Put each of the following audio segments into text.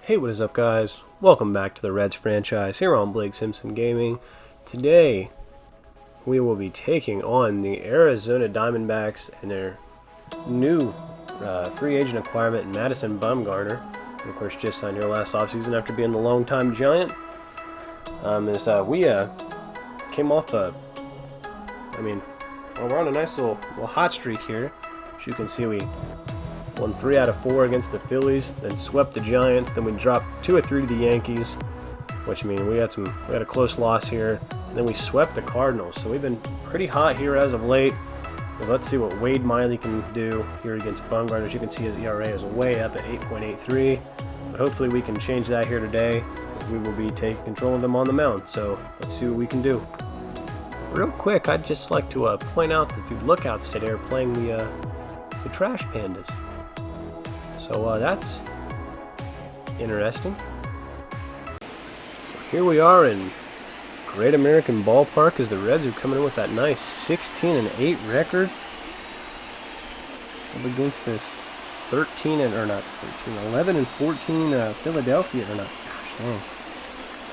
Hey, what is up, guys? Welcome back to the Reds franchise here on Blake Simpson Gaming. Today, we will be taking on the Arizona Diamondbacks and their new free agent acquirement, Madison Bumgarner. Of course, just signed here last offseason after being the longtime Giant. We came off we're on a nice little hot streak here. As you can see, we won 3 out of 4 against the Phillies, then swept the Giants, then we dropped 2 or 3 to the Yankees, which means we had a close loss here. And then we swept the Cardinals, so we've been pretty hot here as of late. So let's see what Wade Miley can do here against Bumgarner. As you can see, his ERA is way up at 8.83, but hopefully we can change that here today. We will be taking control of them on the mound, so let's see what we can do. Real quick, I'd just like to point out that the Lookouts today are playing the Trash Pandas. So that's interesting. So here we are in Great American Ballpark as the Reds are coming in with that nice 16-8 record up against this 11 and 14 Philadelphia, or not, gosh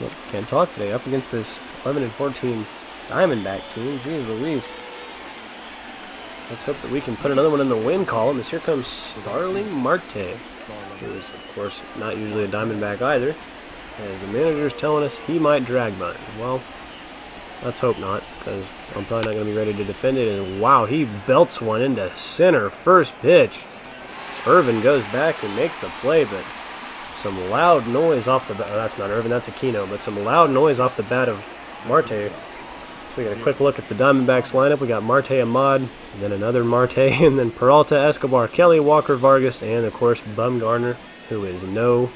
dang, can't talk today, up against this 11 and 14 Diamondback team. Jeez Louise. Let's hope that we can put another one in the win column, as here comes Starling Marte, who is, of course, not usually a Diamondback either, as the manager is telling us he might drag bunt. Well, let's hope not, because I'm probably not going to be ready to defend it. And wow, he belts one into center, first pitch. Irvin goes back and makes the play, but some loud noise off the bat. Oh, that's not Irvin, that's Aquino, but some loud noise off the bat of Marte. We got a quick look at the Diamondbacks lineup. We got Marte Ahmad, and then another Marte, and then Peralta, Escobar, Kelly, Walker, Vargas, and of course Bumgarner, who is no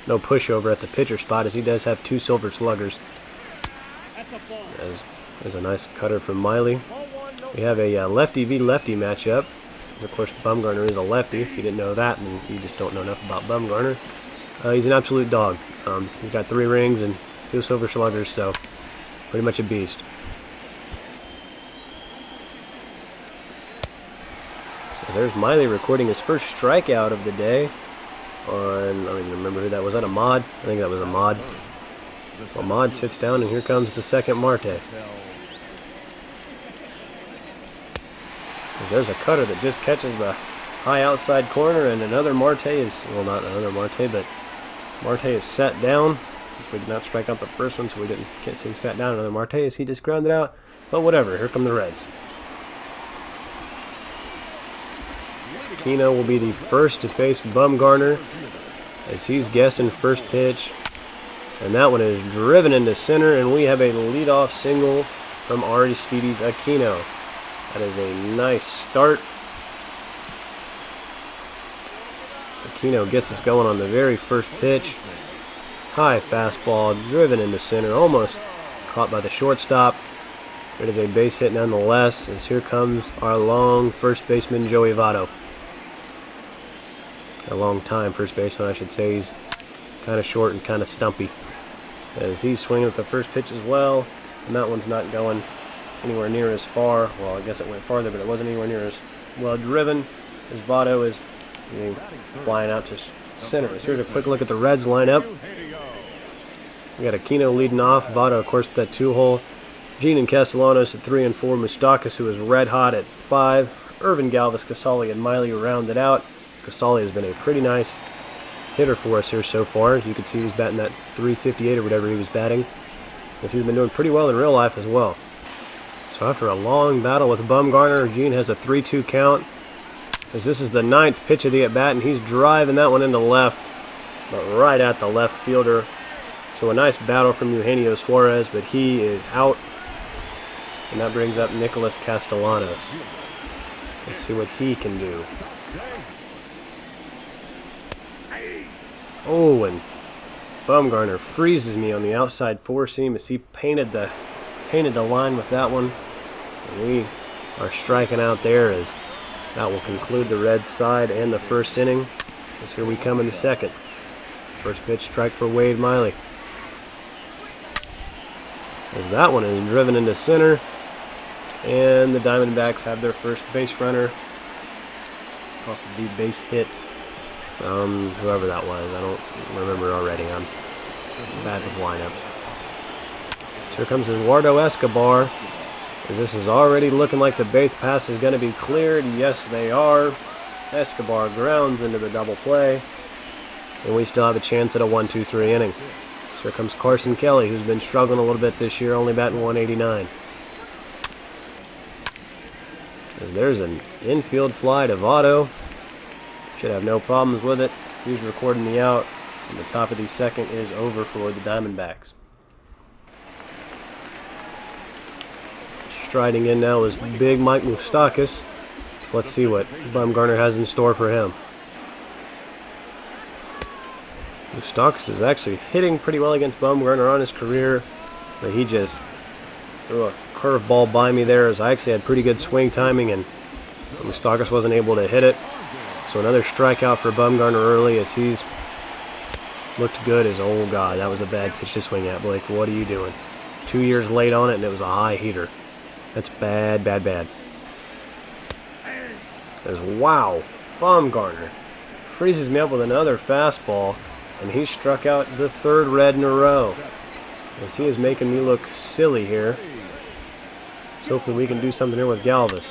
pushover at the pitcher spot, as he does have 2 silver sluggers. There's a nice cutter from Miley. We have a lefty v lefty matchup. Of course, Bumgarner is a lefty. If you didn't know that, then you just don't know enough about Bumgarner. He's an absolute dog. He's got 3 rings and 2 silver sluggers, so pretty much a beast. So there's Miley recording his first strikeout of the day on, I don't even remember who that was. Was that Ahmad? I think that was Ahmad. So Ahmad sits down, and here comes the second Marte. There's a cutter that just catches the high outside corner, and another Marte is, well, not another Marte, but Marte is set down. We did not strike out the first one, so we didn't get him sat down. Another Marte as he just grounded out. But whatever, here come the Reds. Aquino will be the first to face Bumgarner as he's guessing first pitch. And that one is driven into center, and we have a leadoff single from Aristides Aquino. That is a nice start. Aquino gets us going on the very first pitch. High fastball, driven into center, almost caught by the shortstop. It is a base hit nonetheless, as here comes our long first baseman, Joey Votto. A long time first baseman, I should say. He's kind of short and kind of stumpy, as he's swinging with the first pitch as well, and that one's not going anywhere near as far. Well, I guess it went farther, but it wasn't anywhere near as well driven as Votto is flying out to center. So here's a quick look at the Reds lineup. We got Aquino leading off. Votto, of course, that 2-hole. Gene and Castellanos at 3 and 4. Moustakas, who is red hot, at 5. Irvin, Galvis, Casali, and Miley rounded out. Casali has been a pretty nice hitter for us here so far. As you can see, he's batting that 358 or whatever he was batting. And he's been doing pretty well in real life as well. So after a long battle with Bumgarner, Gene has a 3-2 count, as this is the 9th pitch of the at-bat, and he's driving that one into left, but right at the left fielder. So a nice battle from Eugenio Suarez, but he is out. And that brings up Nicholas Castellanos. Let's see what he can do. Oh, and Bumgarner freezes me on the outside 4-seam as he painted the line with that one. And we are striking out there, as that will conclude the Red side and the first inning. As here we come in the second. First pitch strike for Wade Miley. As that one is driven into center, and the Diamondbacks have their first base runner off the base hit Whoever that was. I don't remember already. I'm bad with lineups. So here comes Eduardo Escobar. This is already looking like the base pass is going to be cleared. Yes, they are. Escobar grounds into the double play. And we still have a chance at a 1-2-3 inning. So here comes Carson Kelly, who's been struggling a little bit this year, only batting 189. And there's an infield fly to Votto. Should have no problems with it. He's recording the out. And the top of the second is over for the Diamondbacks. Striding in now is big Mike Moustakas. Let's see what Bumgarner has in store for him. Moustakas is actually hitting pretty well against Bumgarner on his career, but he just threw a curveball by me there, as I actually had pretty good swing timing and Moustakas wasn't able to hit it. So another strikeout for Bumgarner early, as he's looked good as, oh god, that was a bad pitch to swing at, Blake. What are you doing? 2 years late on it, and it was a high heater. That's bad, bad, bad. As wow, Bumgarner freezes me up with another fastball, and he struck out the third red in a row. As he is making me look silly here. So hopefully we can do something here with Galvis.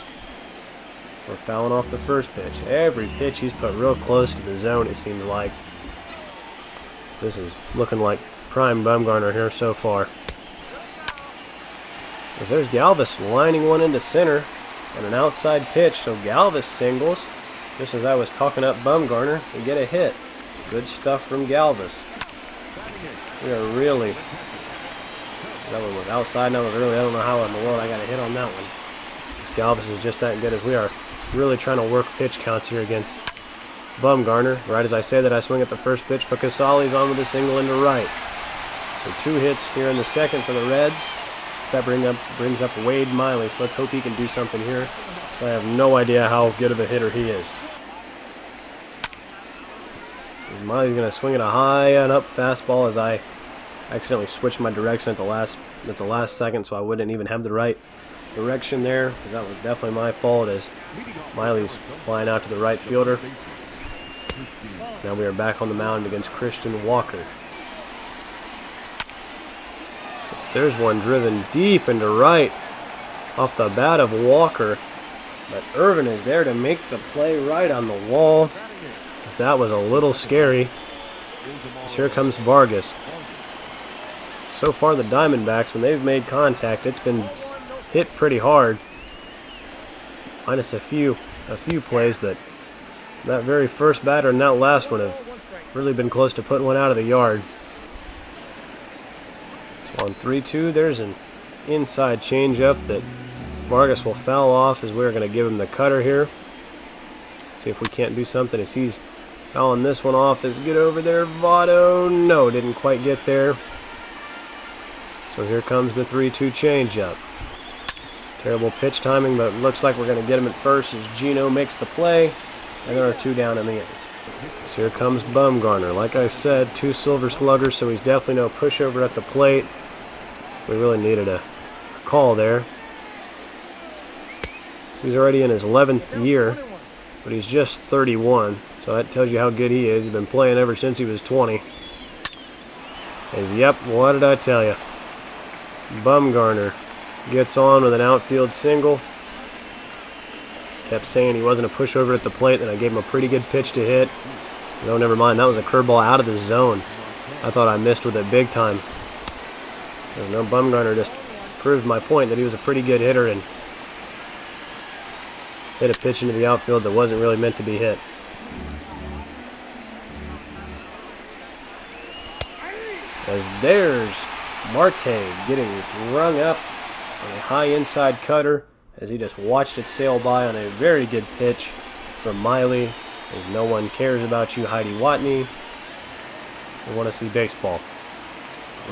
We're fouling off the first pitch. Every pitch he's put real close to the zone, it seems like. This is looking like prime Bumgarner here so far. As there's Galvis lining one into center and an outside pitch, so Galvis singles. Just as I was talking up Bumgarner, we get a hit. Good stuff from Galvis. We are really... That one was outside, and that was early. I don't know how in the world I got a hit on that one. Galvis is just that good, as we are really trying to work pitch counts here against Bumgarner. Right as I say that, I swing at the first pitch, but Casali's on with a single into right. So 2 hits here in the second for the Reds. That brings up Wade Miley, so let's hope he can do something here. I have no idea how good of a hitter he is. Miley's going to swing at a high and up fastball, as I accidentally switched my direction at the last second, so I wouldn't even have the right direction there. That was definitely my fault, as Miley's flying out to the right fielder. Now we are back on the mound against Christian Walker. There's one driven deep into right off the bat of Walker, but Irvin is there to make the play right on the wall. That was a little scary. Here comes Vargas. So far the Diamondbacks, when they've made contact, it's been hit pretty hard. Minus a few plays, but that very first batter and that last one have really been close to putting one out of the yard. So on 3-2, there's an inside changeup that Vargas will foul off, as we're going to give him the cutter here. See if we can't do something as he's fouling this one off. As get over there, Votto. No, didn't quite get there. So here comes the 3-2 changeup. Terrible pitch timing, but looks like we're going to get him at first as Gino makes the play, and there are 2 down in the inning. So here comes Bumgarner. Like I said, 2 silver sluggers, so he's definitely no pushover at the plate. We really needed a call there. He's already in his 11th year, but he's just 31, so that tells you how good he is. He's been playing ever since he was 20. And yep, what did I tell you? Bumgarner gets on with an outfield single. Kept saying he wasn't a pushover at the plate, and I gave him a pretty good pitch to hit. No, never mind. That was a curveball out of the zone. I thought I missed with it big time. No, Bumgarner just proved my point that he was a pretty good hitter and hit a pitch into the outfield that wasn't really meant to be hit. As there's Marte getting rung up on a high inside cutter, as he just watched it sail by on a very good pitch from Miley. As no one cares about you, Heidi Watney. We want to see baseball.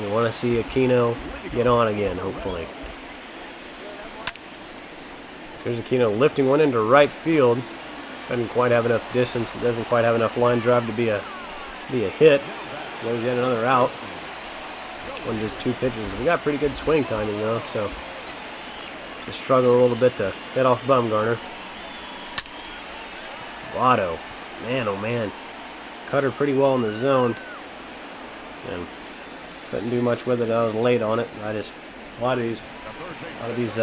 We want to see Aquino get on again, hopefully. Here's Aquino lifting one into right field. Doesn't quite have enough distance. Doesn't quite have enough line drive to be a hit. There's yet another out. One just 2 pitches. We got pretty good swing timing though, so just struggling a little bit to hit off Bumgarner. Votto, man, oh man, cutter pretty well in the zone, and couldn't do much with it. I was late on it. A lot of these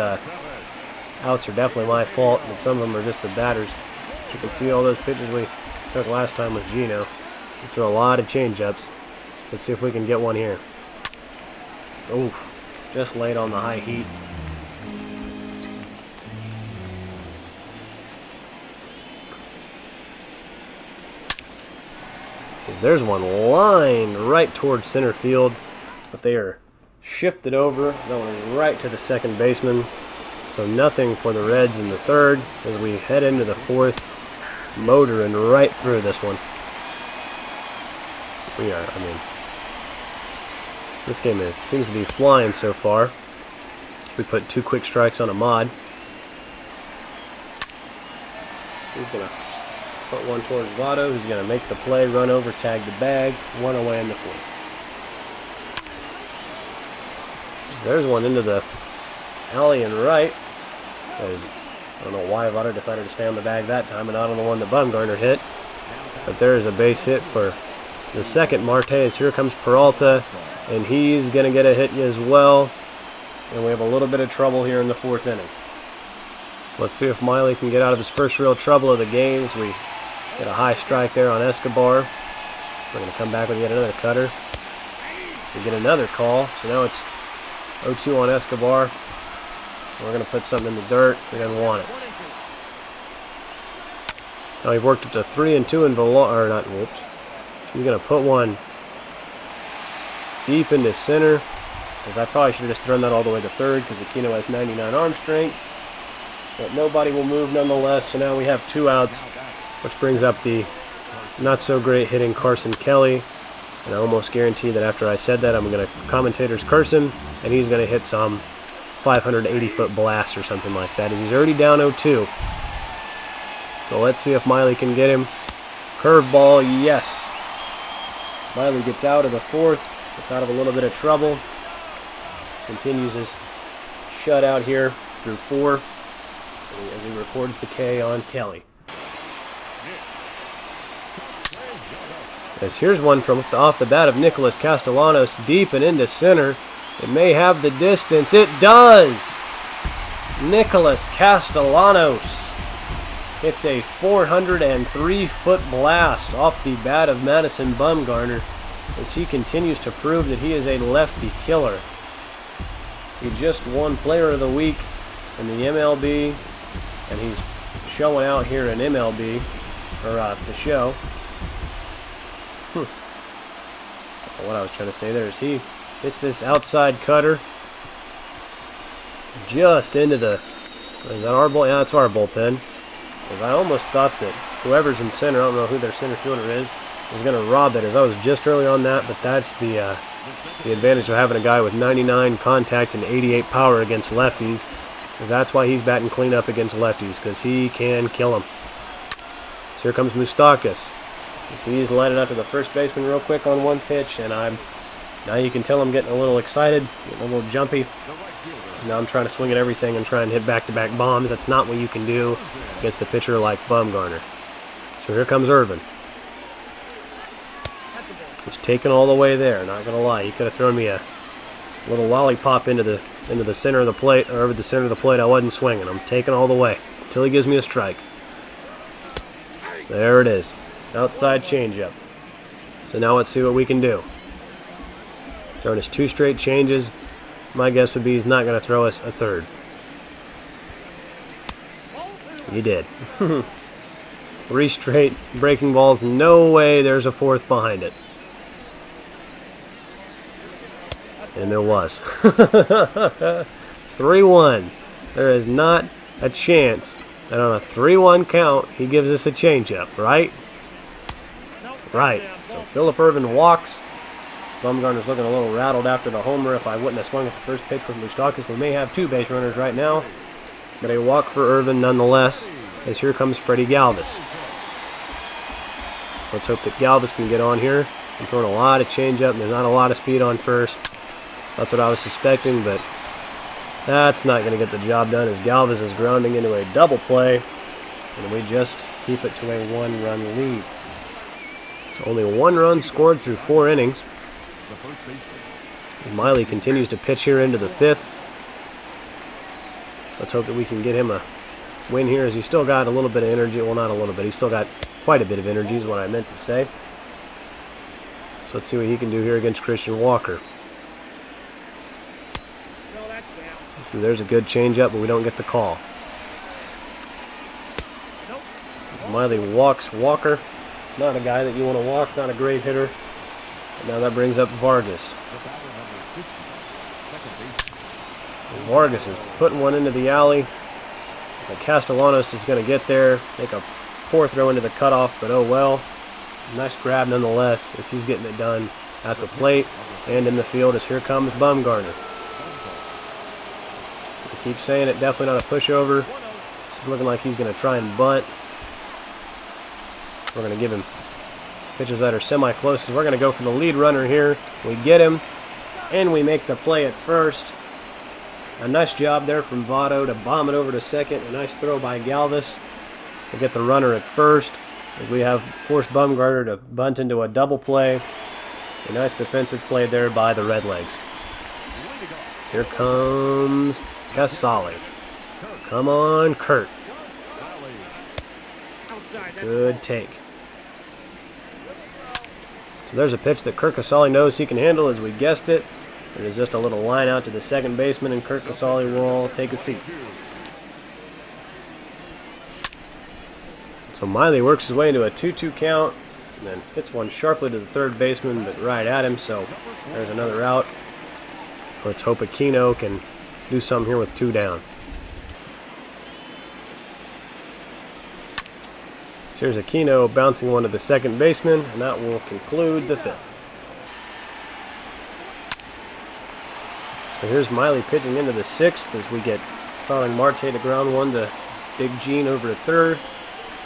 outs are definitely my fault, and some of them are just the batters. You can see all those pitches we took last time with Gino. We threw a lot of changeups. Let's see if we can get one here. Oof, just late on the high heat. There's one lined right towards center field, but they are shifted over, going right to the second baseman. So nothing for the Reds in the third as we head into the fourth, motoring right through this one. This game seems to be flying so far. We put 2 quick strikes on Ahmad. He's going to put one towards Votto, who's going to make the play, run over, tag the bag, one away in the fourth. There's one into the alley and right. I don't know why Votto decided to stay on the bag that time and not on the one that Bumgarner hit. But there's a base hit for the second Martes. Here comes Peralta, and he's going to get a hit as well. And we have a little bit of trouble here in the fourth inning. Let's see if Miley can get out of his first real trouble of the game. We get a high strike there on Escobar. We're going to come back with yet another cutter. We get another call, so now it's 0-2 on Escobar. We're going to put something in the dirt. He doesn't want it. Now we've worked up to 3-2 in Villa, or not, whoops. He's going to put one deep into center. Because I probably should have just thrown that all the way to third because Aquino has 99 arm strength. But nobody will move nonetheless, so now we have 2 outs, which brings up the not-so-great hitting Carson Kelly. And I almost guarantee that after I said that, I'm going to commentators curse him, and he's going to hit some 580-foot blast or something like that. And he's already down 0-2. So let's see if Miley can get him. Curveball, yes. Miley gets out of the fourth, gets out of a little bit of trouble. Continues his shutout here through 4 as he records the K on Kelly. As here's one from off the bat of Nicholas Castellanos, deep and into center. It may have the distance. It does! Nicholas Castellanos hits a 403-foot blast off the bat of Madison Bumgarner as he continues to prove that he is a lefty killer. He just won Player of the Week in the MLB, and he's showing out here in MLB, or the show. What I was trying to say there is he hits this outside cutter just into the, is that our bull? Yeah, it's our bullpen. Because I almost thought that whoever's in center, I don't know who their center fielder is going to rob it, as I was just early on that, but that's the advantage of having a guy with 99 contact and 88 power against lefties. That's why he's batting cleanup against lefties, because he can kill them. So here comes Moustakas. He's lining up to the first baseman real quick on one pitch, and now you can tell I'm getting a little excited, getting a little jumpy. Now I'm trying to swing at everything and try and hit back-to-back bombs. That's not what you can do against a pitcher like Bumgarner. So here comes Irvin. He's taken all the way there, not going to lie. He could have thrown me a little lollipop into the center of the plate, or over the center of the plate. I wasn't swinging. I'm taking all the way until he gives me a strike. There it is. Outside changeup. So now let's see what we can do. Throwing his 2 straight changes. My guess would be he's not going to throw us a third. He did. 3 straight breaking balls. No way there's a 4th behind it. And there was. 3-1. There is not a chance that on a 3-1 count he gives us a changeup, right? Right. So Phillip Ervin walks. Bumgarner's looking a little rattled after the homer. If I wouldn't have swung at the first pitch with Moustakas, we may have 2 base runners right now. But a walk for Ervin nonetheless, as here comes Freddie Galvis. Let's hope that Galvis can get on here. I'm throwing a lot of changeup, and there's not a lot of speed on first. That's what I was suspecting, but that's not going to get the job done as Galvis is grounding into a double play, and we just keep it to a 1-run lead. Only 1 run scored through 4 innings. Miley continues to pitch here into the 5th. Let's hope that we can get him a win here, as he's still got a little bit of energy. Well, not a little bit. He's still got quite a bit of energy is what I meant to say. So let's see what he can do here against Christian Walker. So there's a good changeup, but we don't get the call. Miley walks Walker. Not a guy that you want to walk, not a great hitter. And now that brings up Vargas. And Vargas is putting one into the alley. Castellanos is going to get there, make a poor throw into the cutoff, but oh well. Nice grab nonetheless, as he's getting it done at the plate and in the field, as here comes Bumgarner. I keep saying it, definitely not a pushover. It's looking like he's going to try and bunt. We're going to give him pitches that are semi-close. We're going to go for the lead runner here. We get him, and we make the play at first. A nice job there from Votto to bomb it over to second. A nice throw by Galvis to get the runner at first. As we have forced Bumgarner to bunt into a double play. A nice defensive play there by the Redlegs. Here comes Casale. Come on, Kurt. Good take. So there's a pitch that Kurt Casale knows he can handle, as we guessed it. It is just a little line out to the second baseman, and Kurt Casale will take a seat. So Miley works his way into a 2-2 count, and then hits one sharply to the third baseman, but right at him, so there's another out. Let's hope Aquino can do something here with 2 down. Here's Aquino bouncing one to the second baseman, and that will conclude the 5th. So here's Miley pitching into the 6th, as we get Starling Marte to ground one to Big Gene over to third,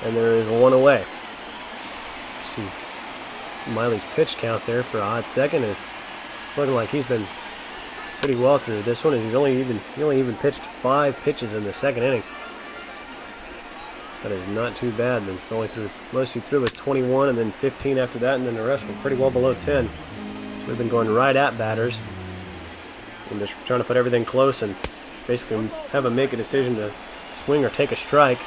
and there is 1 away. See Miley's pitch count there for a hot second is looking like he's been pretty well through this one, as he only even pitched 5 pitches in the second inning. That is not too bad. Then most he threw was 21, and then 15 after that, and then the rest were pretty well below 10. So we've been going right at batters and just trying to put everything close and basically have them make a decision to swing or take a strike.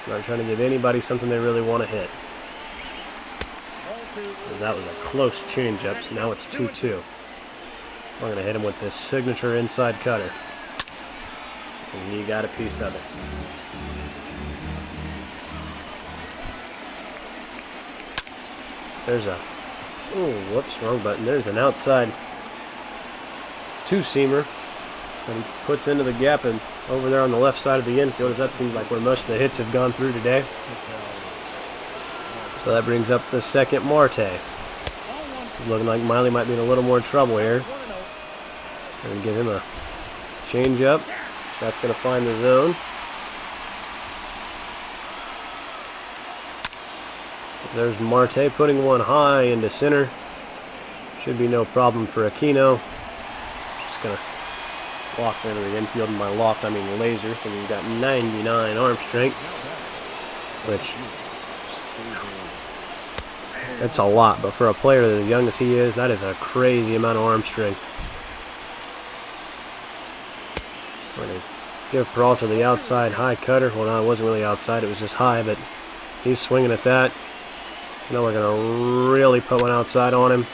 Not trying to give anybody something they really want to hit. And that was a close changeup, so now it's 2-2. We're going to hit him with this signature inside cutter. And he got a piece of it. There's a... Oh, whoops, wrong button. There's an outside 2-seamer that he puts into the gap and over there on the left side of the infield, as that seems like where most of the hits have gone through today. So that brings up the second Marte. It's looking like Miley might be in a little more trouble here. And give him a change-up. That's going to find the zone. There's Marte putting one high into center. Should be no problem for Aquino. Just going to loft into the infield. And by loft, I mean laser. So we've got 99 arm strength. Which, that's a lot. But for a player as young as he is, that is a crazy amount of arm strength. We're going to give Peralta the outside high cutter. Well, no, it wasn't really outside. It was just high, but he's swinging at that. Now we're going to really put one outside on him,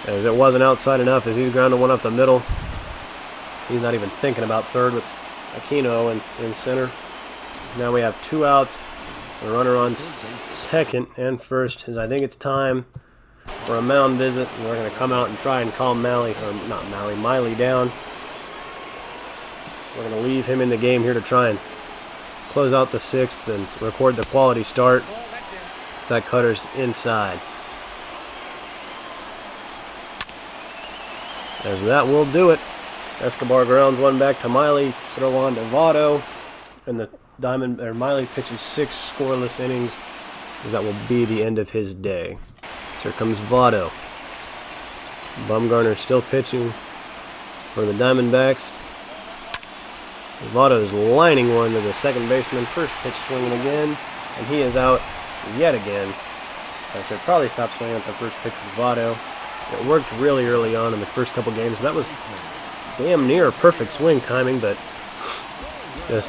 as it wasn't outside enough, as he's grounding one up the middle. He's not even thinking about third with Aquino in center. Now we have 2 outs. The runner on second and first, as I think it's time for a mound visit. And we're going to come out and try and calm Miley down. We're going to leave him in the game here to try and close out the 6th and record the quality start. That cutter's inside. As that will do it. Escobar grounds one back to Miley. Throw on to Votto. And the Miley pitches 6 scoreless innings. That will be the end of his day. So here comes Votto. Bumgarner still pitching for the Diamondbacks. Votto is lining one to the second baseman. First pitch swinging again. And he is out yet again. I should probably stop swinging at the first pitch with Votto. It worked really early on in the first couple games. That was damn near a perfect swing timing, but just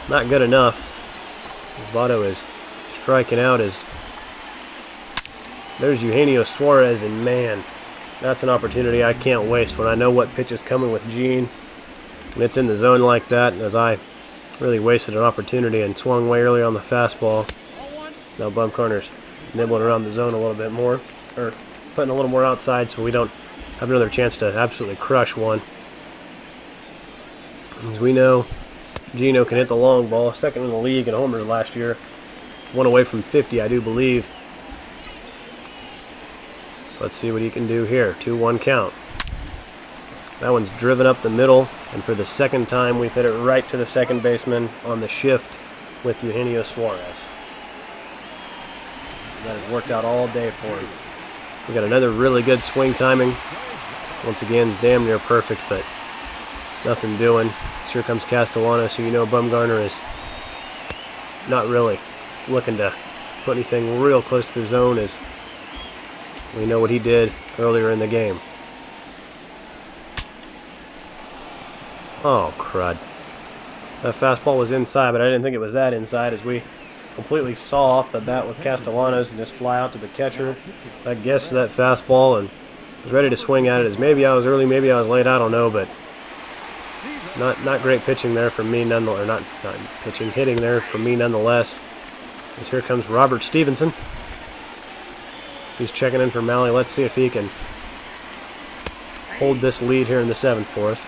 not good enough. Votto is striking out as there's Eugenio Suarez, and man, that's an opportunity I can't waste when I know what pitch is coming with Gene. And it's in the zone like that, as I really wasted an opportunity and swung way early on the fastball. Now Bumgarner's nibbling around the zone a little bit more, or putting a little more outside so we don't have another chance to absolutely crush one. As we know, Gino can hit the long ball, second in the league in homers last year. One away from 50, I do believe. Let's see what he can do here. 2-1 count. That one's driven up the middle, and for the second time we've hit it right to the second baseman on the shift with Eugenio Suarez. That has worked out all day for him. We got another really good swing timing. Once again, damn near perfect, but nothing doing. Here comes Castellanos, so you know Bumgarner is not really looking to put anything real close to the zone, as we know what he did earlier in the game. Oh, crud. That fastball was inside, but I didn't think it was that inside, as we completely saw off the bat with Castellanos and just fly out to the catcher. I guessed that fastball and was ready to swing at it, as maybe I was early, maybe I was late, I don't know, but not great pitching there for me nonetheless, or not pitching, hitting there for me nonetheless. As here comes Robert Stevenson. He's checking in for Miley. Let's see if he can hold this lead here in the 7th for us.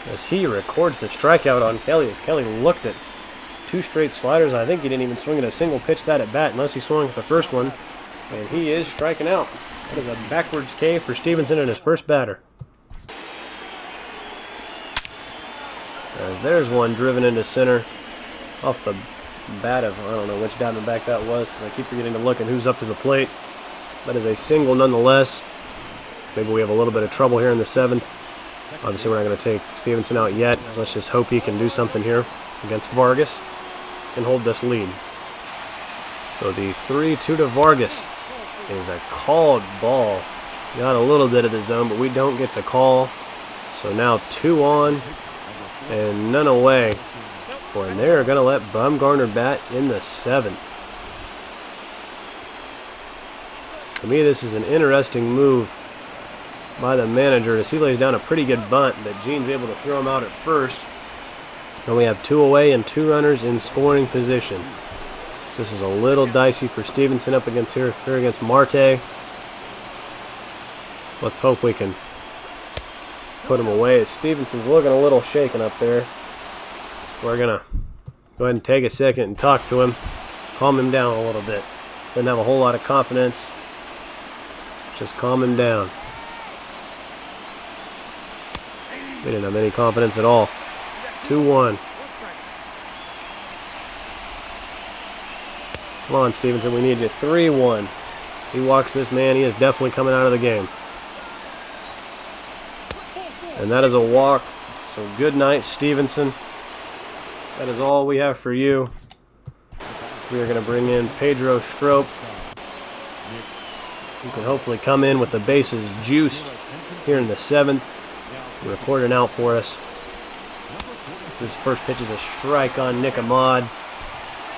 As he records the strikeout on Kelly. As Kelly looked at 2 straight sliders. I think he didn't even swing at a single pitch that at bat, unless he swung at the first one. And he is striking out. That is a backwards K for Stevenson and his first batter. As there's one driven into center off the bat of, I don't know which Diamondback that was. I keep forgetting to look at who's up to the plate. That is a single nonetheless. Maybe we have a little bit of trouble here in the 7th. Obviously we're not going to take Stevenson out yet. Let's just hope he can do something here against Vargas and hold this lead. So the 3-2 to Vargas is a called ball. Got a little bit of the zone, but we don't get the call. So now 2 on and none away. And they're going to let Bumgarner bat in the 7th. To me, this is an interesting move by the manager, as he lays down a pretty good bunt, but Gene's able to throw him out at first. And we have 2 away and 2 runners in scoring position. This is a little dicey for Stevenson up against here against Marte. Let's hope we can put him away, as Stevenson's looking a little shaken up there. We're going to go ahead and take a second and talk to him, calm him down a little bit. Doesn't have a whole lot of confidence. Just calm him down. We didn't have any confidence at all. 2-1. Come on, Stevenson, we need you. 3-1. He walks this man. He is definitely coming out of the game. And that is a walk. So good night, Stevenson. That is all we have for you. We are going to bring in Pedro Strop. He can hopefully come in with the bases juiced here in the 7th. Record an out for us. This first pitch is a strike on Nick Ahmad.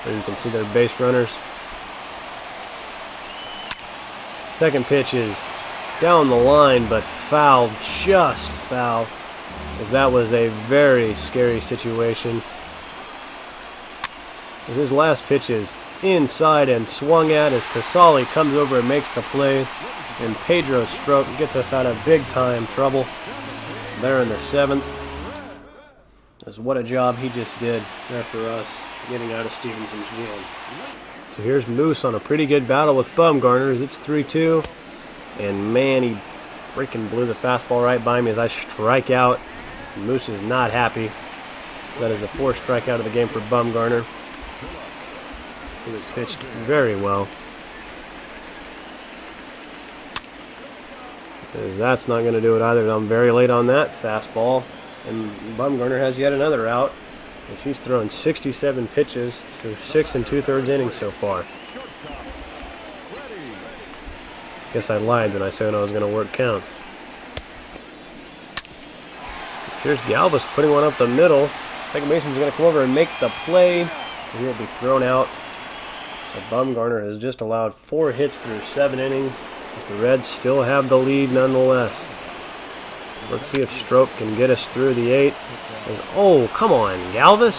There you can see their base runners. Second pitch is down the line, but foul, just foul. As that was a very scary situation. His last pitch is inside and swung at as Casali comes over and makes the play. And Pedro Strop gets us out of big time trouble there in the 7th. As what a job he just did there for us, getting out of Stevenson's jam. So here's Moose on a pretty good battle with Bumgarner as it's 3-2. And man, he freaking blew the fastball right by me as I strike out. Moose is not happy. That is the 4th strikeout of the game for Bumgarner. He was pitched very well. That's not going to do it either. I'm very late on that fastball. And Bumgarner has yet another out. And she's thrown 67 pitches through 6 2/3 innings so far. Guess I lied when I said I was going to work count. Here's Galvis putting one up the middle. Second baseman's going to come over and make the play. And he'll be thrown out. So Bumgarner has just allowed 4 hits through 7 innings. But the Reds still have the lead nonetheless. Let's see if Strop can get us through the 8th. Oh, come on, Galvis.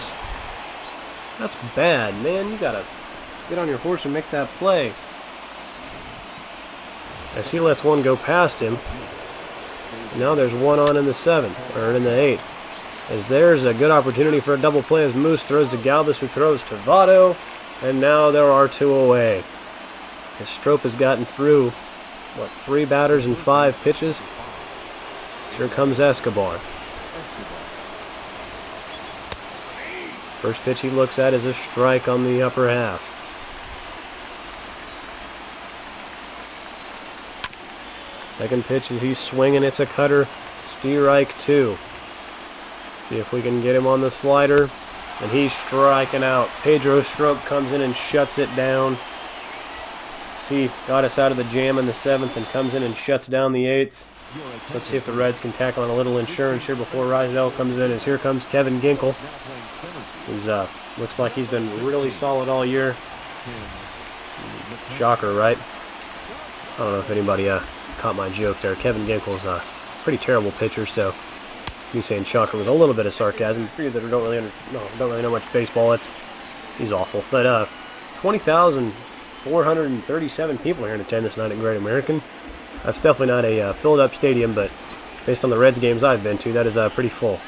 That's bad, man. You got to get on your horse and make that play. As he lets one go past him. Now there's one on in the 7th, or in the 8th. As there's a good opportunity for a double play as Moose throws to Galvis, who throws to Votto. And now there are 2 away. As Strop has gotten through, 3 batters and 5 pitches. Here comes Escobar. First pitch he looks at is a strike on the upper half. Second pitch is he's swinging. It's a cutter. Strike 2. See if we can get him on the slider. And he's striking out. Pedro Strop comes in and shuts it down. He got us out of the jam in the 7th and comes in and shuts down the 8th. Let's see if the Reds can tack on a little insurance here before Rysdale comes in. As here comes Kevin Ginkel. He's looks like he's been really solid all year. Shocker, right? I don't know if anybody caught my joke there. Kevin Ginkel's a pretty terrible pitcher, so me saying shocker was a little bit of sarcasm. For you that don't really know much baseball, he's awful. But 20,437 people here in attendance tonight at Great American. That's definitely not a filled-up stadium, but based on the Reds games I've been to, that is pretty full.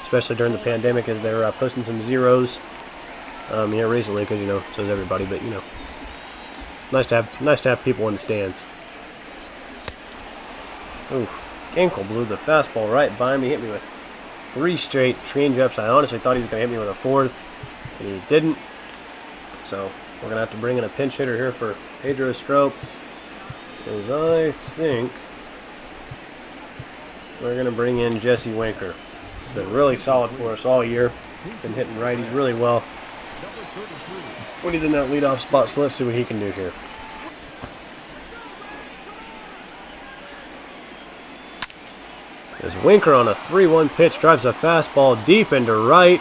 Especially during the pandemic, as they're posting some zeros here recently, because so is everybody. But nice to have people in the stands. Ooh, Ginkel blew the fastball right by me. Hit me with 3 straight change-ups. I honestly thought he was going to hit me with a 4th, and he didn't. So we're going to have to bring in a pinch hitter here for Pedro Strop. Because I think we're going to bring in Jesse Winker. He's been really solid for us all year. Been hitting righties really well. When he's in that leadoff spot, so let's see what he can do here. As Winker on a 3-1 pitch drives a fastball deep into right,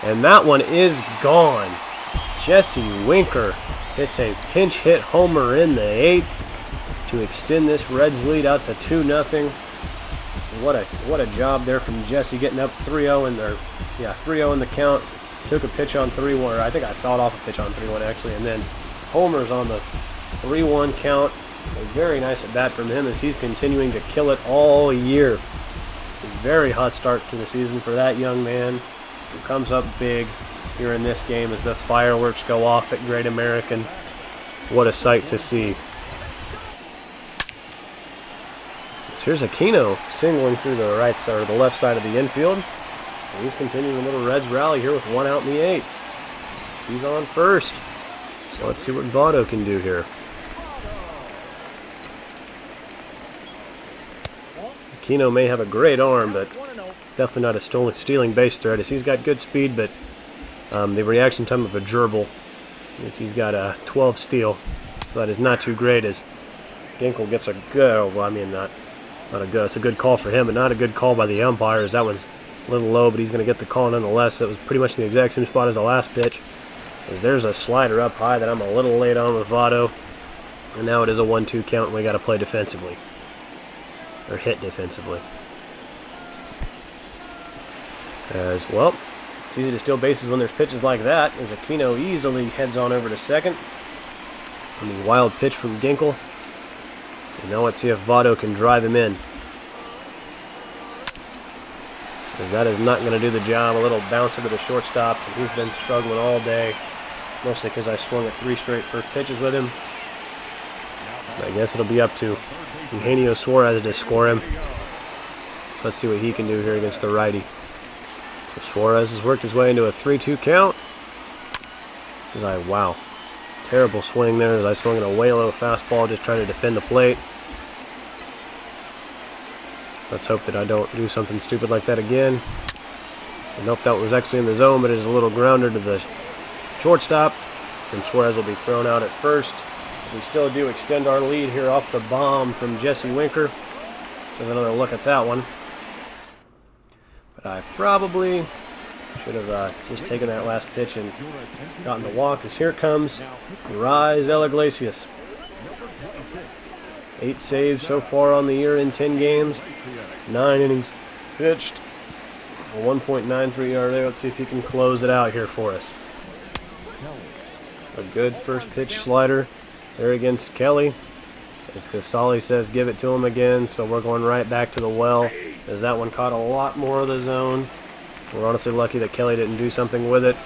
and that one is gone. Jesse Winker hits a pinch hit homer in the 8th to extend this Reds lead out to 2-0. What a job there from Jesse, getting up 3-0 in there. Yeah, 3-0 in the count. Took a pitch on 3-1, or I think I thought off a pitch on 3-1 actually, and then homers on the 3-1 count. A very nice at bat from him as he's continuing to kill it all year. A very hot start to the season for that young man, who comes up big here in this game as the fireworks go off at Great American. What a sight to see. Here's Aquino singling through the right side or the left side of the infield. And he's continuing a little Reds rally here with 1 out in the 8th. He's on first. So let's see what Votto can do here. Aquino may have a great arm, but definitely not a stealing base threat, as he's got good speed, but the reaction time of a gerbil, he's got a 12 steal. So that is not too great, as Ginkel gets a good, well, I mean, not a good, it's a good call for him, but not a good call by the umpires. That one's a little low, but he's going to get the call nonetheless. That was pretty much in the exact same spot as the last pitch. As there's a slider up high that I'm a little late on with Votto. And now it is a 1-2 count, and we got to play defensively. Or hit defensively. As well, it's easy to steal bases when there's pitches like that, as Aquino easily heads on over to second. And the wild pitch from Ginkel. And now let's see if Votto can drive him in. Because that is not going to do the job. A little bouncer to the shortstop, and he's been struggling all day. Mostly because I swung at 3 straight first pitches with him. And I guess it'll be up to Eugenio Suarez to score him. Let's see what he can do here against the righty. So Suarez has worked his way into a 3-2 count. Wow. Terrible swing there as I swung in a way low fastball, just trying to defend the plate. Let's hope that I don't do something stupid like that again. Nope, that was actually in the zone, but it is a little grounder to the shortstop. And Suarez will be thrown out at first. We still do extend our lead here off the bomb from Jesse Winker. There's another look at that one. But I probably should have just taken that last pitch and gotten the walk, as here comes Raisel Iglesias. 8 saves so far on the year in 10 games. 9 innings pitched. A 1.93 ERA. Let's see if he can close it out here for us. A good first pitch slider there against Kelly. As Casali says, give it to him again. So we're going right back to the well, as that one caught a lot more of the zone. We're honestly lucky that Kelly didn't do something with it.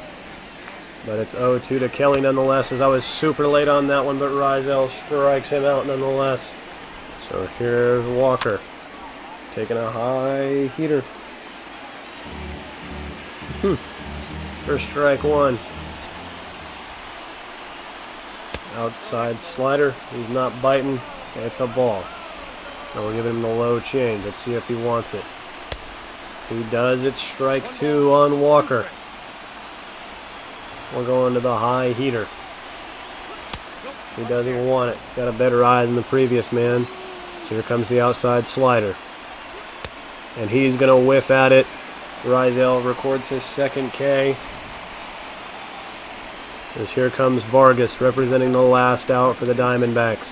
But it's 0-2 to Kelly nonetheless, as I was super late on that one, but Raisel strikes him out nonetheless. So here's Walker, taking a high heater. First strike one. Outside slider, he's not biting, it's a ball. Now we're giving him the low change, let's see if he wants it. He does, it's strike 2 on Walker. We're going to the high heater. He doesn't want it, got a better eye than the previous man. So here comes the outside slider. And he's going to whiff at it. Raisel records his second K. As here comes Vargas representing the last out for the Diamondbacks.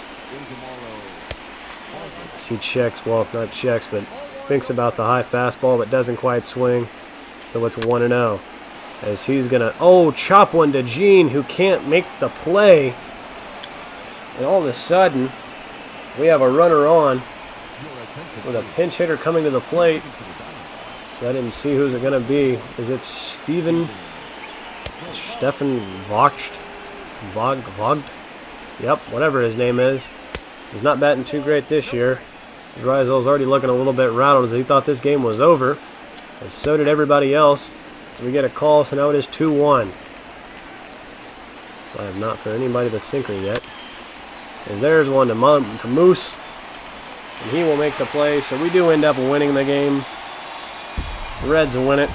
He checks, well, not checks, but thinks about the high fastball, but doesn't quite swing. So it's 1-0. As he's going to, chop one to Gene, who can't make the play. And all of a sudden, we have a runner on with a pinch hitter coming to the plate. I didn't see who's it going to be. Is it Stefan Vogt? Yep, whatever his name is. He's not batting too great this year. Raisel's already looking a little bit rattled, as he thought this game was over. And so did everybody else. We get a call, so now it is 2-1. I have not for anybody the sinker yet. And there's one to Moose. And he will make the play, so we do end up winning the game. The Reds win it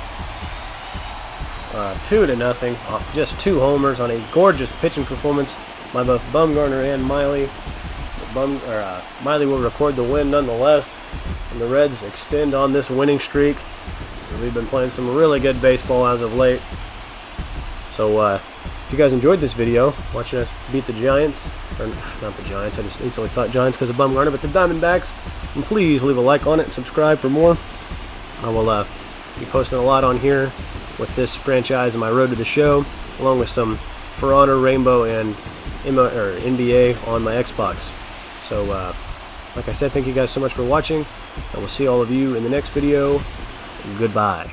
2-0. Just 2 homers on a gorgeous pitching performance by both Bumgarner and Miley. Miley will record the win nonetheless, and the Reds extend on this winning streak. We've been playing some really good baseball as of late. So if you guys enjoyed this video, watching us beat the Giants, or not the Giants, I just instantly thought Giants because of Bumgarner, but the Diamondbacks, and please leave a like on it, subscribe for more. I will be posting a lot on here with this franchise and my road to the show, along with some For Honor, Rainbow, and NBA on my Xbox. So, like I said, thank you guys so much for watching. I will see all of you in the next video. Goodbye.